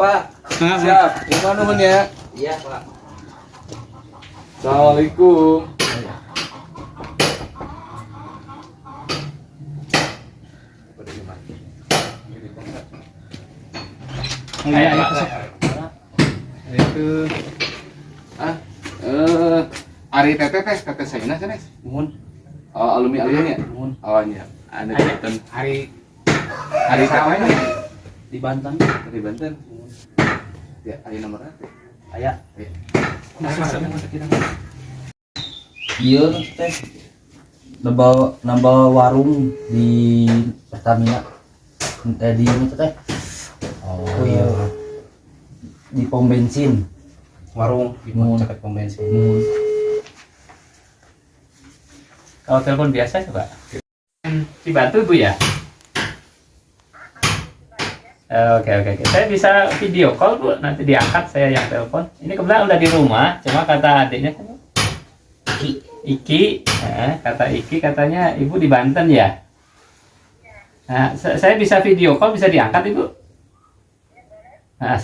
Pak. Siap. Gimana nuhun ya? Iya, Pak. Assalamualaikum. Itu Ari teteh Saina sana. Nuhun. Oh, alumni ya? Nuhun. Oh iya. Anu Banten. Hari Teteh di Banten. dari Banten. Ya, ayo nomornya. Aya. Masuk. Iya, teh. Nambah warung di Pertamina. Di mana teh? Oh iya. Di pom bensin. Warung di dekat pom bensin. Kalau telepon biasa coba. Dibantu Bu ya? Oke. Saya bisa video call Bu, nanti diangkat saya yang telepon. Ini kebetulan udah di rumah, cuma kata adiknya Iki, kata Iki katanya Ibu di Banten ya. Nah, saya bisa video call, bisa diangkat Ibu. Nah,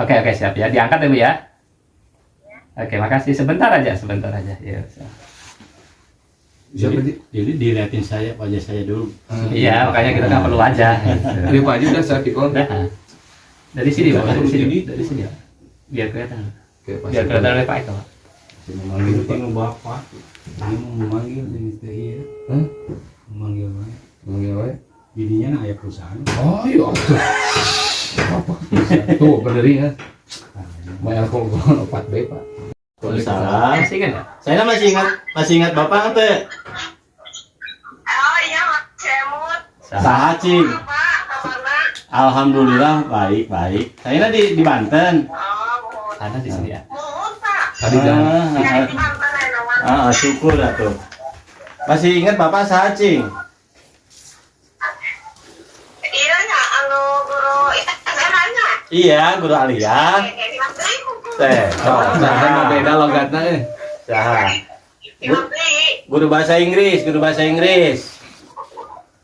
Oke, siap ya, diangkat Ibu ya. Oke, makasih. Sebentar aja. Ya, Jadi dilihatin saya, wajah saya dulu. iya, makanya kita nggak perlu aja. Ini Pak Haji udah saya pikir. Udah. Dari sini, Pak. Dari sini. Biar kelihatan. Biar kelihatan oleh Pak Eko. Memanggil tengok bapak, ini mau memanggil ini teh memanggil wae. Manggil wae. Jadinya na aya perusahaan. Oh iya. Apa? Tuh berdiri ya. Bayar kolon 4B Pak. Salah. Masih kan ya? Saya masih ingat Bapak teh. Oh iya, Mas Cemut. Saha cing. Pak, kabarna? Alhamdulillah baik. Saya di Banten. Oh, Ada di sini ya. muhun, Pak. Tadi jangan. Dari di Banten ya, nawan. Syukur atuh. Masih ingat Bapak saha cing? Iya nya, anu guru SMA nya. Iya, Guru Alia. Di Mantri. Teh. Jangan mah beda logatna Saha? Di Mantri. Guru bahasa Inggris.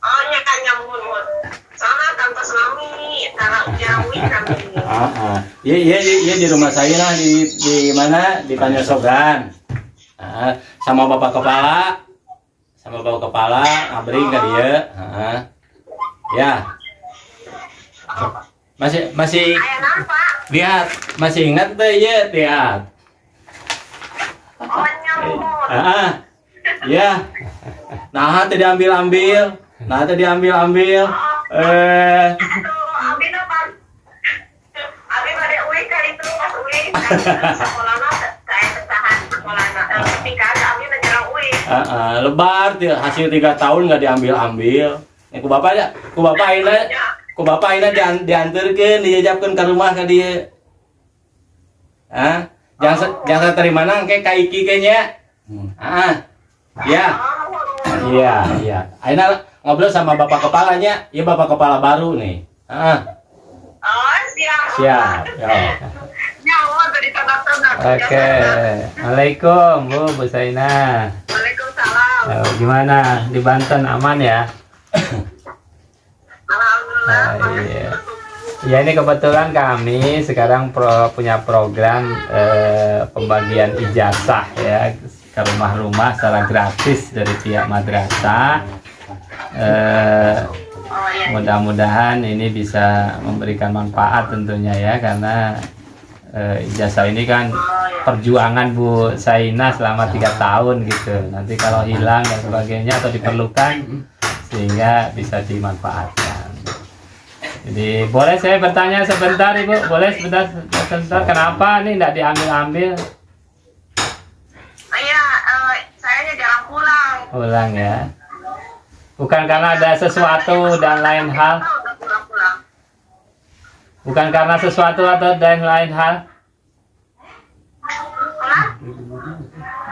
Oh, nya kan nyambung. Soalnya Tante Selami, Tara Ujawi kami. Iya di rumah saya lah di mana di Panyosogan. Sama Bapak Kepala ngabring ka dia. Ya. Masih Aya naon, Pak? lihat, masih ingat teh ya, lihat. Oh, nyambung. Ya. Nah, teh diambil-ambil. Aduh, abi apa? Abi bade uwi ka itu pas uwi. Sekolahna kayak bertahan sekolahna. Tapi kan abi menjerang uwi. Lebar hasil 3 tahun nggak diambil-ambil. Ku bapak aina diantarkeun, diajabkeun ka rumah ka dieu. Jangan terima nang ke ka Iki ke nya. Ya. Iya. Aina ngobrol sama Bapak Kepalanya. Iya, Bapak Kepala baru nih. Oh, siap. Ya. Nyawa tadi tanda-tanda. Oke. Waalaikumsalam Bu Saina. Waalaikumsalam. Gimana di Banten aman ya? Alhamdulillah. Iya. Ya ini kebetulan kami sekarang punya program pembagian ijazah ya ke rumah-rumah secara gratis dari pihak madrasah. Mudah-mudahan ini bisa memberikan manfaat tentunya ya, karena ijazah ini kan perjuangan Bu Saina selama 3 tahun gitu. Nanti kalau hilang dan sebagainya atau diperlukan, sehingga bisa dimanfaatkan. Jadi boleh saya bertanya sebentar Ibu? Boleh sebentar? Kenapa nih tidak diambil-ambil? Saya jarang pulang. Pulang ya. Bukan karena ada sesuatu dan lain hal. Bukan karena sesuatu atau dan lain hal.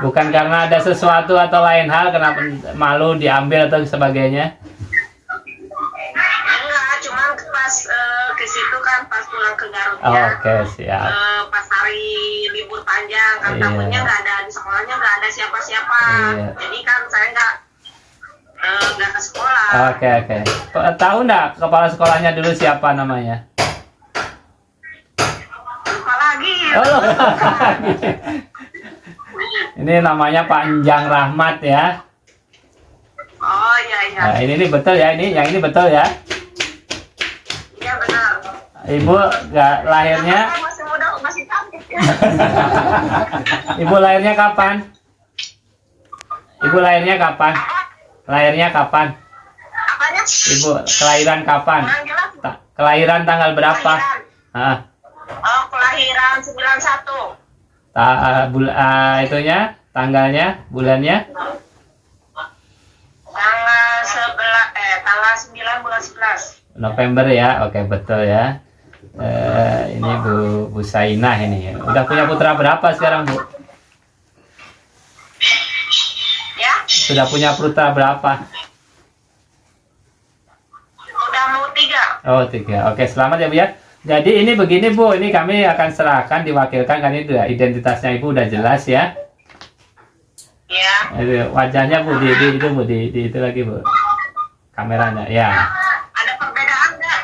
Bukan karena ada sesuatu atau lain hal, kenapa malu diambil atau sebagainya? Enggak, cuman pas ke situ kan pas pulang ke Garutnya. Oke, siap. Pas hari libur panjang kan takutnya nggak ada di sekolahnya, nggak ada siapa-siapa. Iya. Jadi kan saya nggak ke sekolah. Oke. Tahu nggak kepala sekolahnya dulu siapa namanya? Oh, ini namanya Pak Enjang Rahmat ya. Oh iya iya. Nah, ini betul ya, yang ini betul ya. Iya benar. Ibu nggak lahirnya, Saya masih muda, masih cantik ya. ibu lahirnya kapan? Ibu lahirnya kapan? Lahirnya kapan? Apanya? Ibu kelahiran kapan? Kurang jelas. Kelahiran tanggal berapa? Kelahiran. Ah, Kelahiran 91. itunya, tanggalnya, bulannya? Tanggal 9 bulan 11. November ya, oke betul ya. Ini Bu Sainah ini. Udah punya putra berapa sekarang Bu? Ya, Sudah punya putra berapa? udah mau 3. Oh 3. Oke selamat ya Bu ya. Jadi ini begini Bu, ini kami akan serahkan diwakilkan kan ini udah identitasnya Ibu udah jelas ya. Ya. Wajahnya Bu di itu Bu di itu lagi Bu. Kameranya ya. Ada perbedaan nggak?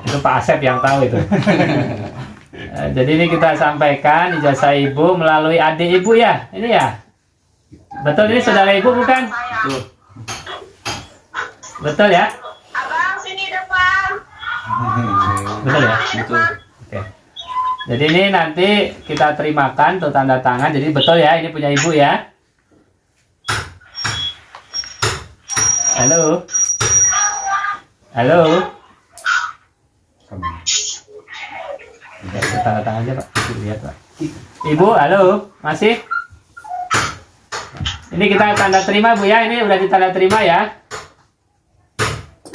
Itu Pak Asep yang tahu itu. Jadi ini kita sampaikan ijazah Ibu melalui adik Ibu ya. Ini ya. Betul ini saudara Ibu bukan? Saya. Betul ya? Abang sini depan. Betul ya? Betul. Oke. Jadi ini nanti kita terimakan tuh tanda tangan. Jadi betul ya ini punya Ibu ya. Halo. Halo. Tanda tangan aja Pak. Lihat Pak. Ibu, halo. Masih? Ini kita tanda terima Bu ya. Ini udah ditanda terima ya.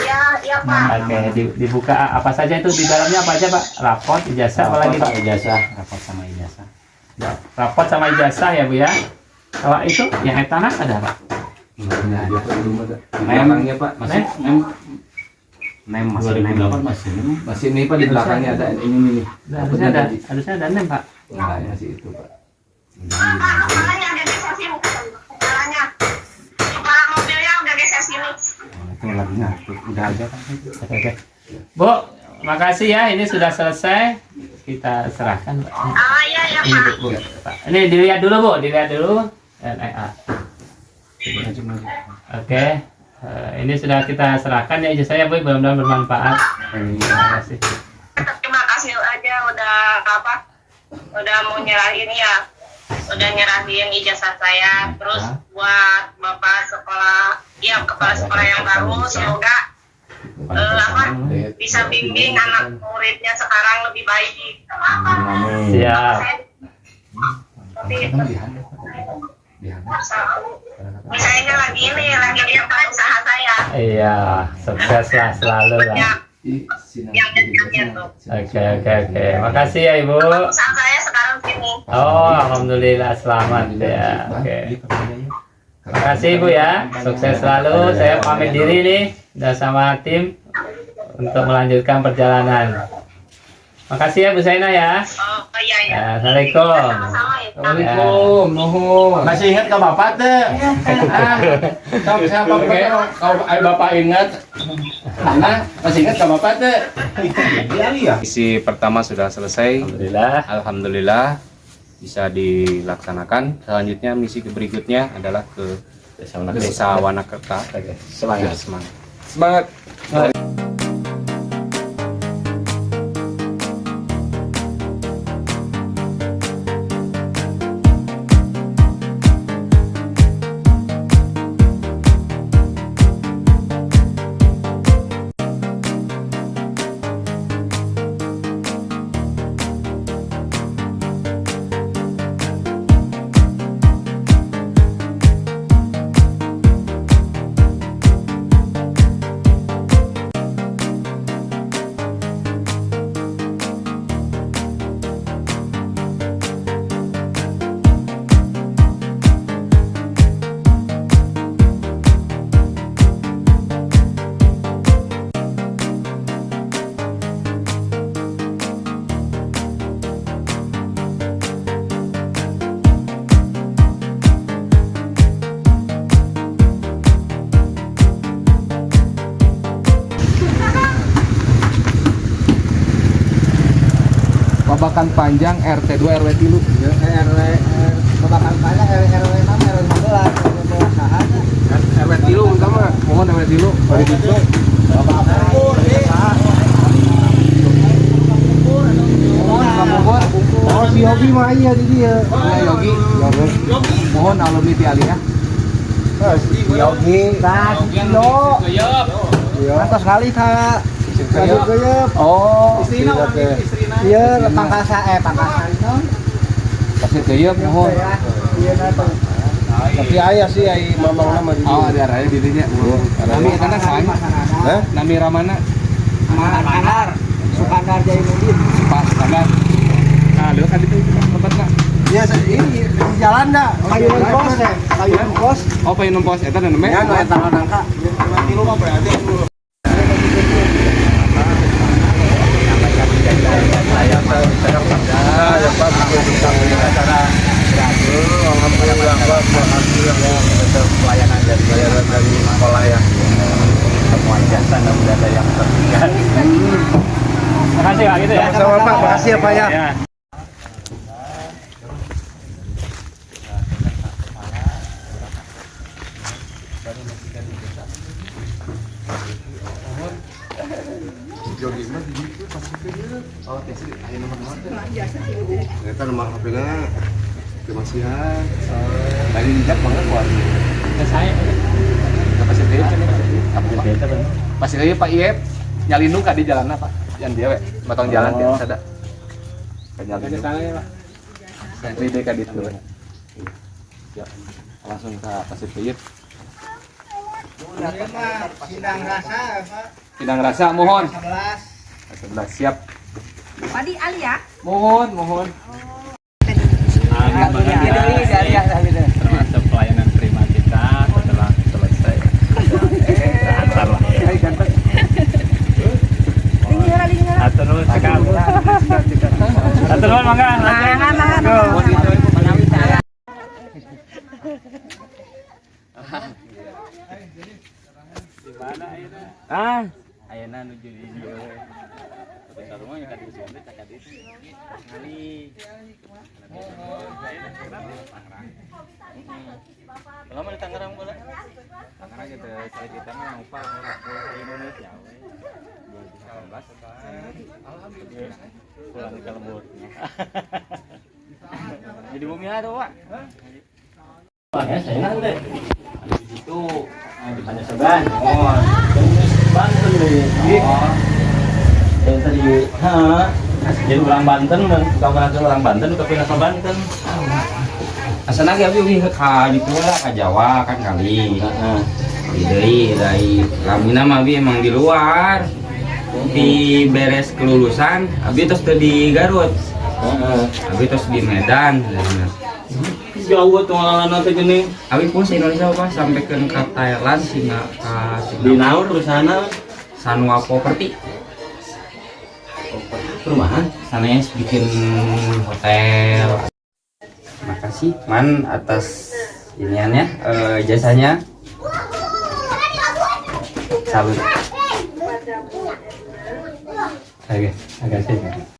Ya, ya Pak. Oke, dibuka apa saja itu di dalamnya apa aja Pak? Raport, ijazah, apa lagi Pak? Ijazah, raport sama ijazah. Ya, raport sama ijazah ya Bu ya. Kalau itu yang etanas ada Pak? Belakangnya Pak, masih Masih 2008 masih ini Pak di belakangnya ada ini nih. Harusnya ada nem Pak. Nah, masih itu Pak. Kepalanya udah geser sini. Kepalanya. Kepala mobilnya udah geser sini. itu lagi ngatur. Udah aja kan. Oke. Bu, makasih ya. Ini sudah selesai. Kita serahkan Pak. Ah iya ya Ini Pak. Bu. Pak. Ini dilihat dulu Bu, dilihat dulu. NIA. Oke. Ini sudah kita serahkan ya ijazahnya Bu, mudah-mudahan bermanfaat. Terima kasih. Terima kasih aja udah udah mau nyerahin ya. Udah nyerahin ijazah saya. Terus buat Bapak sekolah, ya kepala sekolah yang baru, semoga bisa bimbing anak muridnya sekarang lebih baik. Siap. Tapi misalnya lagi di tempat usaha saya. Iya, sukses lah selalu lah. Yang depannya tuh. Oke. Makasih ya Ibu. Usaha saya sekarang sini. Oh, alhamdulillah selamat ya. Oke. Makasih Ibu ya. Sukses selalu. Saya pamit diri nih udah sama tim untuk melanjutkan perjalanan. Makasih ya Bu Saina ya. Oh iya ya. Assalamualaikum. Sama-sama ya. Assalamualaikum, nuhun. Masih ingat ke Bapak teh? Kau siapa kau Bapak ingat? Nah, masih ingat ke Bapak teh? Misi pertama sudah selesai. Alhamdulillah. Alhamdulillah bisa dilaksanakan. Selanjutnya misi berikutnya adalah ke Desa Wanakerta. Semangat. Semangat. Semangat. Babakan Panjang RT 2 RW 3. RW Babakan Panjang RW 6 RW 15 saha RW 3 utama. Mohon RW 3 bari itu. Babakan Oh, si Yogi mah iya di dia. Yogi. Mohon alumni ti alih ya. Yogi. Nah, Yo. Mantos kali Kak. Oh, Iya, pangkasa itu. kasih teuyeub mohon. Iya na tuh. Tapi ayah sih ai mamang nama di. Oh, ada raya dirinya. Nami eta saha? Hah? Nami ramana? Sukandar. Sukandar Jainuddin. Pas standar. Nah, lihat kan itu tempatnya. Iya, ini di jalan dah. Kayu kos. Kayu kos. Oh, payun pos eta dan Ya, nu eta nangka. Di rumah berarti. Pelayanan dari sekolah yang semua ijazah dan sudah ada yang tertinggal. Makasih Pak gitu ya. Sama Pak, makasih ya Pak ya. Eta nomor HP-na. Kemasihan. Tadi dijak banget buat. Saya Kapasitas kan beda Bang. Masih aja Pak Iep nyalindung ka di jalanna Pak. Yang dia we motong jalan dia sada. Ka nyalindung. Pak. Saya ide ka ditu. Ya. Langsung ka Pasifik. Sidang rasa Pak. Sidang rasa mohon. 11. 11 siap. Padi Alia. Mohon. Termasuk pelayanan prima kita setelah selesai. Kita antar lah. Atur nuhun sekali. Atur nuhun mangga. Di mana ayeuna? Ayeuna nuju di dieu we. Bentar rumah ya di sini tak di kali. Lama di Tangerang bola. Tangerang kita mah upah Indonesia we. 2019 alhamdulillah. Pulang ke lembutnya. Jadi bumi ada, Pak. Wah, ya saya nanti. Di situ di Panjasaban. Oh, Banten deh. Oh. Yang tadi, jadi orang Banten dan kawan orang Banten tapi nasa Banten. Asa lagi abi ka ditu lah ka Jawa kan kali. Heeh. Dari lamina mah abi emang di luar. Di beres kelulusan, abi terus di Garut. Heeh. Abi terus di Medan. Jauh tuh anak teh gini. Abi pun se Indonesia apa sampai ke Thailand Di naur di sana Sanwa Property. perumahan. Sanes bikin hotel. Makasih Man atas iniannya, jasanya. Salut. Oke, agak sih.